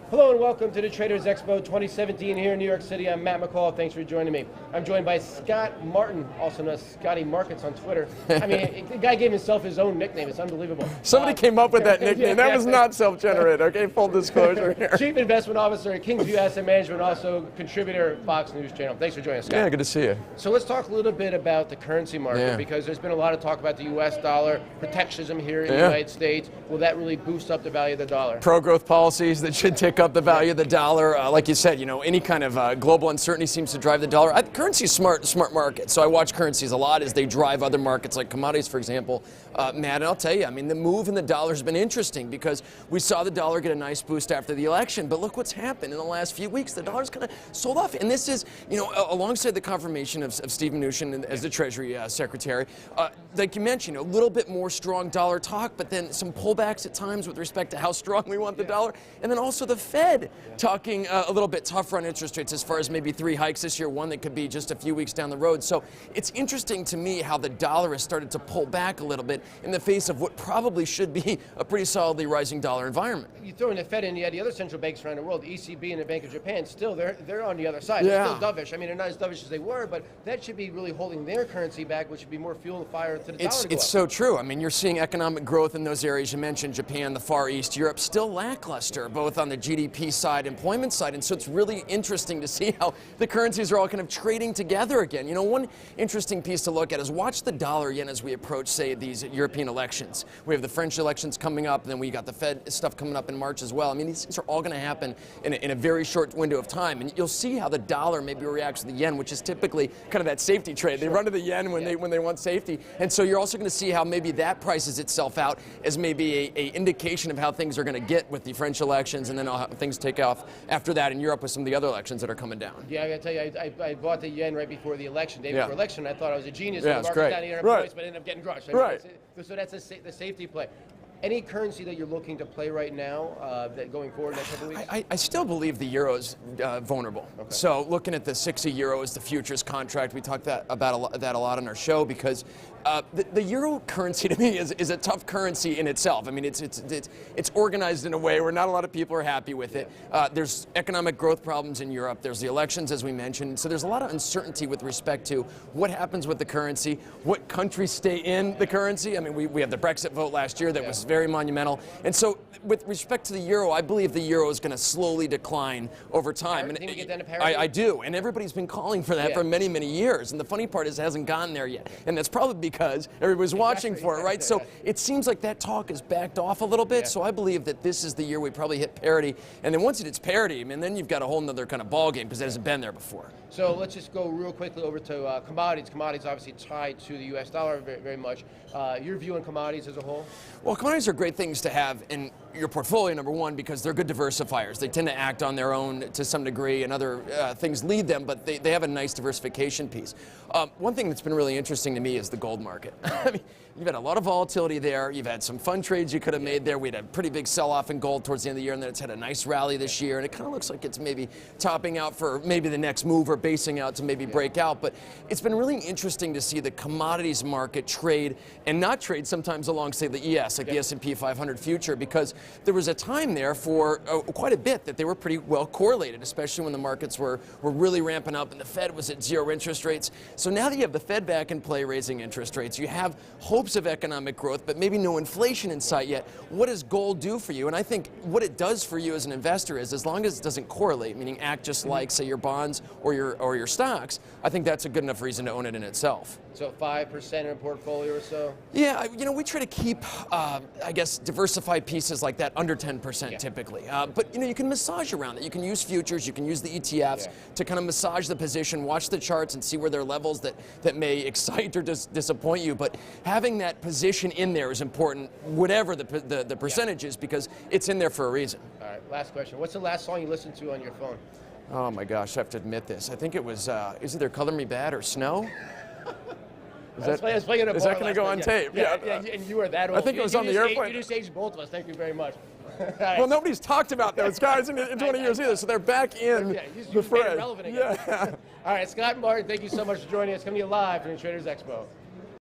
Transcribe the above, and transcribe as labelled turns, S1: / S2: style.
S1: Hello and welcome to the Traders Expo 2017 here in New York City. I'm Matt McCall. Thanks for joining me. I'm joined by Scott Martin, also known as Scotty Markets on Twitter. I mean, the guy gave himself his own nickname. It's unbelievable.
S2: Somebody came up with that nickname. That was not self-generated, okay? Full disclosure here.
S1: Chief Investment Officer at Kingsview Asset Management, also contributor at Fox News Channel. Thanks for joining us, Scott.
S2: Yeah, good to see you.
S1: So let's talk a little bit about the currency market because there's been a lot of talk about the U.S. dollar, protectionism here in the United States. Will that really boost up the value of the dollar?
S2: Pro-growth policies that should tick up the value of the dollar. Like you said, any kind of global uncertainty seems to drive the dollar. Currency is smart market, so I watch currencies a lot as they drive other markets like commodities, for example. Matt, and I'll tell you, I mean, the move in the dollar has been interesting because we saw the dollar get a nice boost after the election, but look what's happened in the last few weeks. The dollar's kind of sold off, and this is, alongside the confirmation of Steve Mnuchin as the Treasury Secretary, like you mentioned, a little bit more strong dollar talk, but then some pullbacks at times with respect to how strong we want the dollar, and then also the Fed talking a little bit tougher on interest rates as far as maybe 3 hikes this year, one that could be just a few weeks down the road. So it's interesting to me how the dollar has started to pull back a little bit in the face of what probably should be a pretty solidly rising dollar environment.
S1: You throw in the Fed and you had the other central banks around the world, the ECB and the Bank of Japan, still they're on the other side. They're still dovish. I mean, they're not as dovish as they were, but that should be really holding their currency back, which should be more fuel and fire to the dollar to go
S2: It's
S1: up.
S2: so true. I mean, you're seeing economic growth in those areas you mentioned, Japan, the Far East, Europe, still lackluster, both on the GDP side, employment side, and so it's really interesting to see how the currencies are all kind of trading together again. One interesting piece to look at is watch the dollar yen as we approach, say, these European elections. We have the French elections coming up, and then we got the Fed stuff coming up in March as well. I mean, these things are all going to happen in a very short window of time, and you'll see how the dollar maybe reacts to the yen, which is typically kind of that safety trade. They run to the yen when they want safety, and so you're also going to see how maybe that prices itself out as maybe a indication of how things are going to get with the French elections, and then how things take off after that in Europe with some of the other elections that are coming down.
S1: Yeah, I got to tell you, I bought the yen right before the election, day before election. I thought I was a genius.
S2: Yeah,
S1: the market's down 800 points, but I ended up getting crushed. I mean, so that's the safety play. Any currency that you're looking to play right now that going forward next couple weeks?
S2: I still believe the euro's vulnerable. Okay. So looking at the 60 euros, the futures contract, we talked about that a lot on our show because the euro currency to me is a tough currency in itself. I mean, it's organized in a way where not a lot of people are happy with it. There's economic growth problems in Europe. There's the elections, as we mentioned. So there's a lot of uncertainty with respect to what happens with the currency, what countries stay in the currency. I mean, we have the Brexit vote last year that was very monumental. And so with respect to the euro, I believe the euro is going to slowly decline over time.
S1: Think we get down to parity?
S2: I do. And everybody's been calling for that for many, many years. And the funny part is it hasn't gotten there yet. And that's probably because everybody's watching for it, right? So it seems like that talk has backed off a little bit. So I believe that this is the year we probably hit parity. And then once it hits parity, I mean, then you've got a whole nother kind of ball game because it hasn't been there before.
S1: So let's just go real quickly over to commodities. Commodities obviously tied to the U.S. dollar very, very much. Your view on commodities as a whole?
S2: Well, commodities are great things to have in your portfolio, number one, because they're good diversifiers. They tend to act on their own to some degree, and other things lead them, but they have a nice diversification piece. One thing that's been really interesting to me is the gold market. I mean, you've had a lot of volatility there. You've had some fun trades you could have made there. We had a pretty big sell-off in gold towards the end of the year, and then it's had a nice rally this year, and it kind of looks like it's maybe topping out for maybe the next move or basing out to maybe break out. But it's been really interesting to see the commodities market trade and not trade sometimes alongside the ES, like the S&P 500 future, because there was a time there for quite a bit that they were pretty well correlated, especially when the markets were really ramping up and the Fed was at 0 interest rates. So now that you have the Fed back in play raising interest rates, you have hopes of economic growth, but maybe no inflation in sight yet. What does gold do for you? And I think what it does for you as an investor is, as long as it doesn't correlate, meaning act just like, say, your bonds or your stocks, I think that's a good enough reason to own it in itself.
S1: So 5% in a portfolio or so?
S2: Yeah, we try to keep, I guess, diversified pieces like that under 10% typically. But you can massage around it. You can use futures, you can use the ETFs to kind of massage the position, watch the charts and see where there are levels that may excite or disappoint you. But having that position in there is important, whatever the percentage is, because it's in there for a reason.
S1: All right, last question. What's the last song you listened to on your phone?
S2: Oh my gosh, I have to admit this. I think it was, is either Color Me Bad or Snow? Is that going to go on tape?
S1: Yeah, and you are that old.
S2: I think it was on the airplane.
S1: You just aged both of us. Thank you very much.
S2: Right. Well, nobody's talked about those guys in 20 years either, so they're back in the fray.
S1: Relevant again. All right, Scott Martin, thank you so much for joining us. Coming to you live from the Traders Expo.